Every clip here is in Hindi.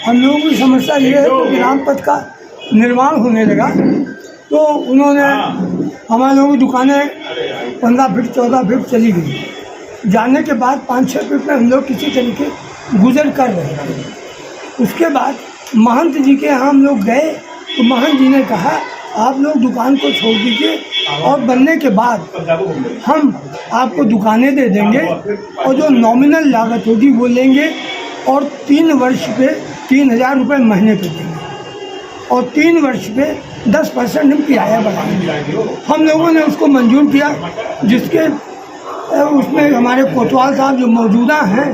हम लोगों की समस्या ये है कि राम पथ का निर्माण होने लगा तो उन्होंने हमारे लोगों की दुकानें 15 फीट 14 फीट चली गई। जाने के बाद 5-6 फीट में हम लोग किसी तरीके गुजर कर रहे थे। उसके बाद महंत जी के यहाँ हम लोग गए तो महंत जी ने कहा आप लोग दुकान को छोड़ दीजिए और बनने के बाद हम आपको दुकानें दे देंगे और जो नॉमिनल लागत होगी वो लेंगे और 3 वर्ष पे 3,000 रुपये महीने पे देंगे और 3 वर्ष पे 10% हम किराया बढ़ाएंगे। हम लोगों ने उसको मंजूर किया, जिसके उसमें हमारे कोतवाल साहब जो मौजूदा हैं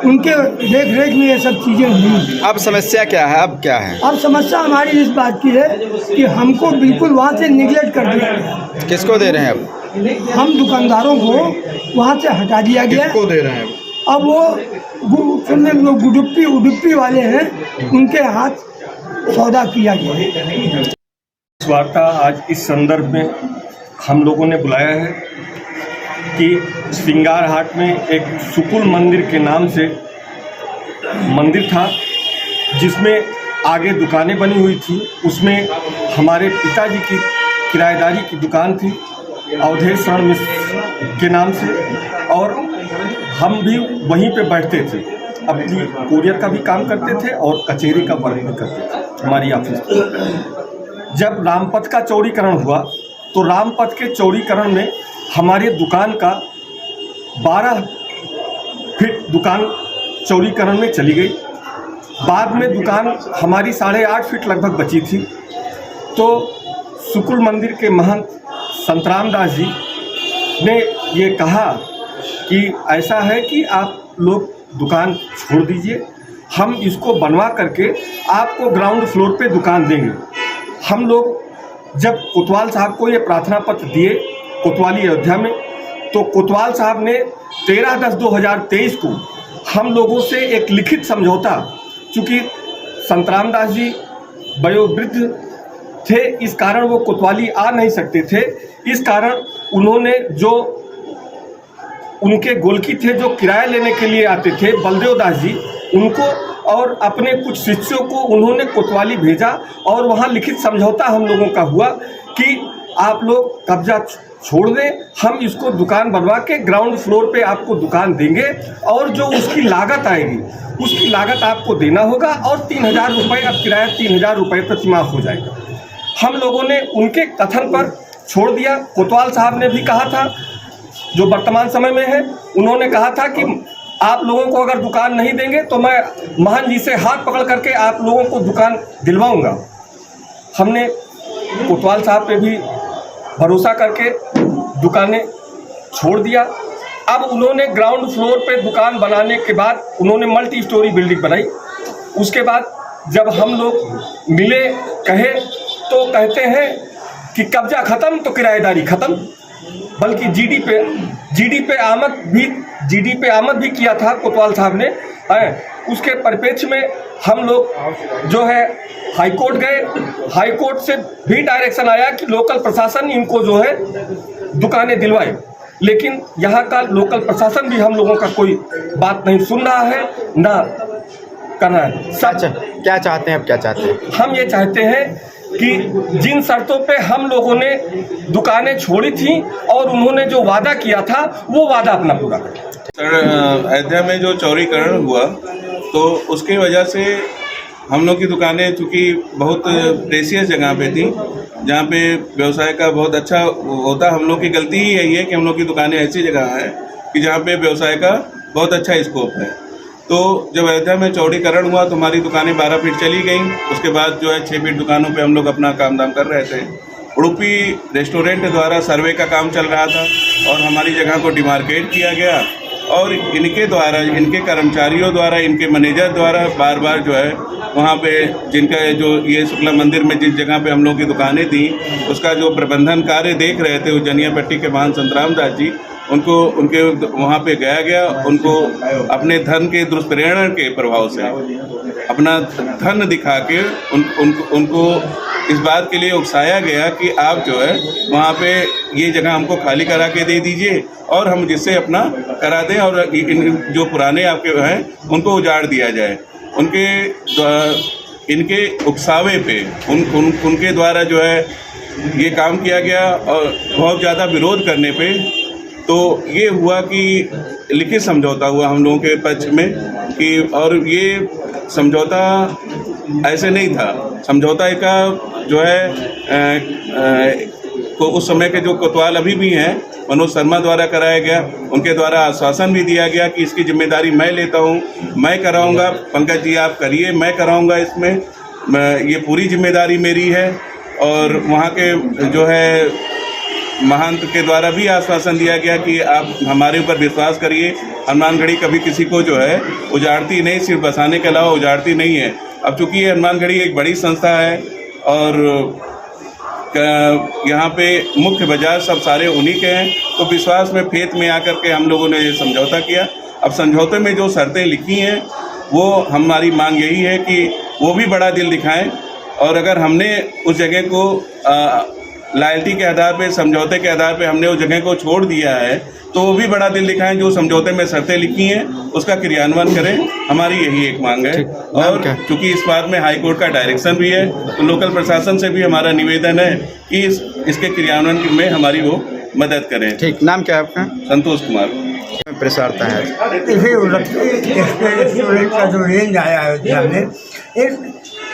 उनके देख रेख में ये सब चीज़ें हुई। अब समस्या क्या है? अब क्या है? अब समस्या हमारी इस बात की है कि हमको बिल्कुल वहाँ से निगलेक्ट कर दिया गया। किसको दे रहे हैं अब? हम दुकानदारों को वहाँ से हटा दिया गया। किसको दे रहे हैं अब वो गुडुप्पी वाले हैं, उनके हाथ सौदा किया गया। इस वार्ता आज इस संदर्भ में हम लोगों ने बुलाया है कि श्रृंगार हाट में एक सुकुल मंदिर के नाम से मंदिर था, जिसमें आगे दुकानें बनी हुई थी। उसमें हमारे पिताजी की किराएदारी की दुकान थी अवधेश शरण मिश्र के नाम से, और हम भी वहीं पे बैठते थे, अपनी कुरियर का भी काम करते थे और कचहरी का वर्क भी करते थे हमारी ऑफिस। जब रामपथ का चौड़ीकरण हुआ तो रामपथ के चौड़ीकरण में हमारे दुकान का 12 फीट दुकान चौड़ीकरण में चली गई। बाद में दुकान हमारी 8.5 फीट लगभग बची थी। तो सुकुल मंदिर के महंत संतराम दास जी ने ये कहा कि ऐसा है कि आप लोग दुकान छोड़ दीजिए, हम इसको बनवा करके आपको ग्राउंड फ्लोर पे दुकान देंगे। हम लोग जब कोतवाल साहब को ये प्रार्थना पत्र दिए कोतवाली अयोध्या में, तो कोतवाल साहब ने 13/10/2023 को हम लोगों से एक लिखित समझौता, चूँकि संतराम दास जी वयोवृद्ध थे, इस कारण वो कोतवाली आ नहीं सकते थे, इस कारण उन्होंने जो उनके गोलकी थे जो किराया लेने के लिए आते थे बलदेव दास जी, उनको और अपने कुछ शिष्यों को उन्होंने कोतवाली भेजा और वहाँ लिखित समझौता हम लोगों का हुआ कि आप लोग कब्जा छोड़ दें, हम इसको दुकान बनवा के ग्राउंड फ्लोर पे आपको दुकान देंगे और जो उसकी लागत आएगी उसकी लागत आपको देना होगा और 3,000 रुपये, अब किराया 3,000 रुपये प्रति माह हो जाएगा। हम लोगों ने उनके कथन पर छोड़ दिया। कोतवाल साहब ने भी कहा था, जो वर्तमान समय में है, उन्होंने कहा था कि आप लोगों को अगर दुकान नहीं देंगे तो मैं महंत जी से हाथ पकड़ करके आप लोगों को दुकान दिलवाऊंगा। हमने कोतवाल साहब पे भी भरोसा करके दुकानें छोड़ दिया। अब उन्होंने ग्राउंड फ्लोर पे दुकान बनाने के बाद उन्होंने मल्टी स्टोरी बिल्डिंग बनाई। उसके बाद जब हम लोग मिले, कहे तो कहते हैं कि कब्जा ख़त्म तो किराएदारी ख़त्म, बल्कि जीडी पे आमद भी किया था कोतवाल साहब ने। उसके परिप्रेक्ष्य में हम लोग जो है हाई कोर्ट गए। हाई कोर्ट से भी डायरेक्शन आया कि लोकल प्रशासन इनको जो है दुकानें दिलवाए, लेकिन यहाँ का लोकल प्रशासन भी हम लोगों का कोई बात नहीं सुन रहा है, ना कर रहा है। क्या चाहते हैं? अब क्या चाहते हैं? हम ये चाहते हैं कि जिन शर्तों पे हम लोगों ने दुकानें छोड़ी थी और उन्होंने जो वादा किया था वो वादा अपना पूरा करें। सर, अयोध्या में जो चौड़ीकरण हुआ तो उसकी वजह से हम लोग की दुकानें चूँकि बहुत प्रेशियस जगह पे थी, जहाँ पे व्यवसाय का बहुत अच्छा होता। हम लोग की गलती ही यही है कि हम लोग की दुकानें ऐसी जगह हैं कि जहाँ पे व्यवसाय का बहुत अच्छा स्कोप है। तो जब अयोध्या में चौड़ीकरण हुआ तो हमारी दुकानें 12 फीट चली गईं। उसके बाद जो है 6 फीट दुकानों पे हम लोग अपना काम धाम कर रहे थे। उडुपी रेस्टोरेंट द्वारा सर्वे का काम चल रहा था और हमारी जगह को डिमार्केट किया गया और इनके द्वारा, इनके कर्मचारियों द्वारा, इनके मैनेजर द्वारा बार बार जो है वहाँ पे जिनका जो ये शुक्ला मंदिर में जिस जगह पे हम लोग की दुकानें थी उसका जो प्रबंधन कार्य देख रहे थे उज्जैनिया पट्टी के महंत संतराम दास जी, उनके वहाँ पे गया उनको अपने धन के दुष्प्रेरण के प्रभाव से अपना धन दिखा के उनको इस बात के लिए उकसाया गया कि आप जो है वहाँ पे ये जगह हमको खाली करा के दे दीजिए और हम जिससे अपना करा दें और जो पुराने आपके हैं उनको उजाड़ दिया जाए। इनके उकसावे पे उनके द्वारा जो है ये काम किया गया और बहुत ज़्यादा विरोध करने पे तो ये हुआ कि लिखित समझौता हुआ हम लोगों के पक्ष में कि और ये समझौता ऐसे नहीं था। समझौता का जो है को उस समय के जो कोतवाल अभी भी हैं मनोज शर्मा द्वारा कराया गया, उनके द्वारा आश्वासन भी दिया गया कि इसकी जिम्मेदारी मैं लेता हूँ, मैं कराऊँगा, पंकज जी आप करिए, मैं कराऊँगा, इसमें ये पूरी जिम्मेदारी मेरी है। और वहाँ के जो है महंत के द्वारा भी आश्वासन दिया गया कि आप हमारे ऊपर विश्वास करिए, हनुमानगढ़ी कभी किसी को जो है उजाड़ती नहीं, सिर्फ बसाने के अलावा उजाड़ती नहीं है। अब चूँकि ये हनुमानगढ़ी एक बड़ी संस्था है और यहाँ पे मुख्य बाजार सब सारे उन्हीं के हैं, तो विश्वास में फेथ में आकर के हम लोगों ने ये समझौता किया। अब समझौते में जो शर्तें लिखी हैं वो हमारी मांग यही है कि वो भी बड़ा दिल दिखाएं और अगर हमने उस जगह को लॉयल्टी के आधार पे, समझौते के आधार पे हमने उस जगह को छोड़ दिया है तो वो भी बड़ा दिल दिखाएं, जो समझौते में शर्तें लिखी हैं उसका क्रियान्वयन करें, हमारी यही एक मांग है। और क्योंकि इस बात में हाई कोर्ट का डायरेक्शन भी है तो लोकल प्रशासन से भी हमारा निवेदन है कि इसके क्रियान्वयन में हमारी वो मदद करें। ठीक, नाम क्या है आपका? संतोष कुमार। प्रसारता है रेस्टोरेंट का जो रेंज आया अयोध्या में एक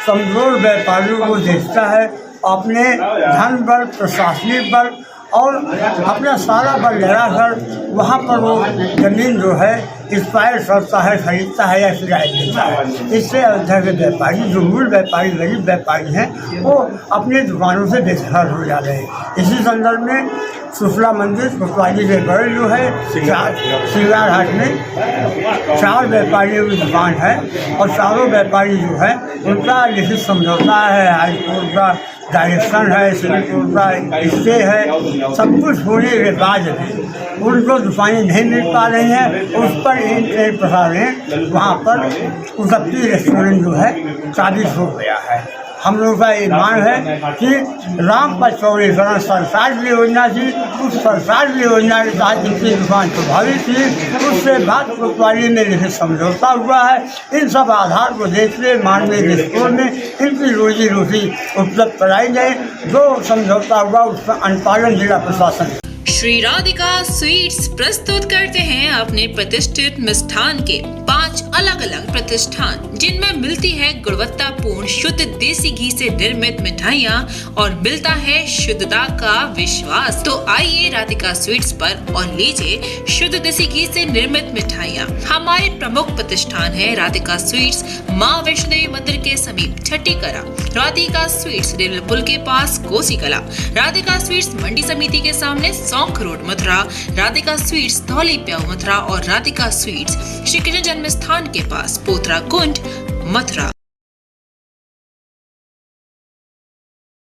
कमजोर व्यापारियों को देखता है, अपने धन बल, प्रशासनिक बल और अपना सारा बल लगाकर वहाँ पर वो ज़मीन जो है एक्सपायर करता है, खरीदता है या किराए देता है। इससे अयोध्या के व्यापारी, जो मूल व्यापारी, गरीब व्यापारी हैं, वो अपने दुकानों से बेघर हो जा रहे हैं। इसी संदर्भ में सुफला मंदिर कोतवाली के बगल जो है श्रृंगार हाट में 4 व्यापारियों की दुकान है और चारों व्यापारी जो है उनका लिखित समझौता है, हाई कोर्ट का डायरेक्शन है, सुप्रीम कोर्ट का स्टे है, सब कुछ होने के बाद उनको दुकानें नहीं मिल पा रही हैं। उस पर इन प्रसार ने वहाँ पर उत्पत्ति रेस्टोरेंट जो है साबित हो गया है। हम लोगों का ये मांग है कि राम पर चौड़ीकरण सरकार की योजना थी, उस सरकार की योजना के तहत जिनकी दुकान प्रभावित थी उससे बाद कोतवाली में लिखित समझौता हुआ है। इन सब आधार को देखते मानवीय दृष्टिकोण में इनकी रोजी रोटी उपलब्ध कराई जाए। जो समझौता हुआ उसका अनुपालन जिला प्रशासन। श्री राधिका स्वीट्स प्रस्तुत करते हैं अपने प्रतिष्ठित मिष्ठान के 5 अलग अलग प्रतिष्ठान, जिनमें मिलती है गुणवत्तापूर्ण शुद्ध देसी घी से निर्मित मिठाइयाँ और मिलता है शुद्धता का विश्वास। तो आइए राधिका स्वीट्स पर और लीजिए शुद्ध देसी घी से निर्मित मिठाइयाँ। हमारे प्रमुख प्रतिष्ठान है राधिका स्वीट्स, माँ वैष्णो देवी मंदिर के समीप छठी कला, राधिका स्वीट्स रेलवे पुल के पास कोसी कला, राधिका स्वीट्स मंडी समिति के सामने सौंख रोड मथुरा, राधिका स्वीट्स धौली प्याऊ मथुरा और राधिका स्वीट्स श्री कृष्ण जन्म स्थान के पास पोथरा कुंड मथुरा।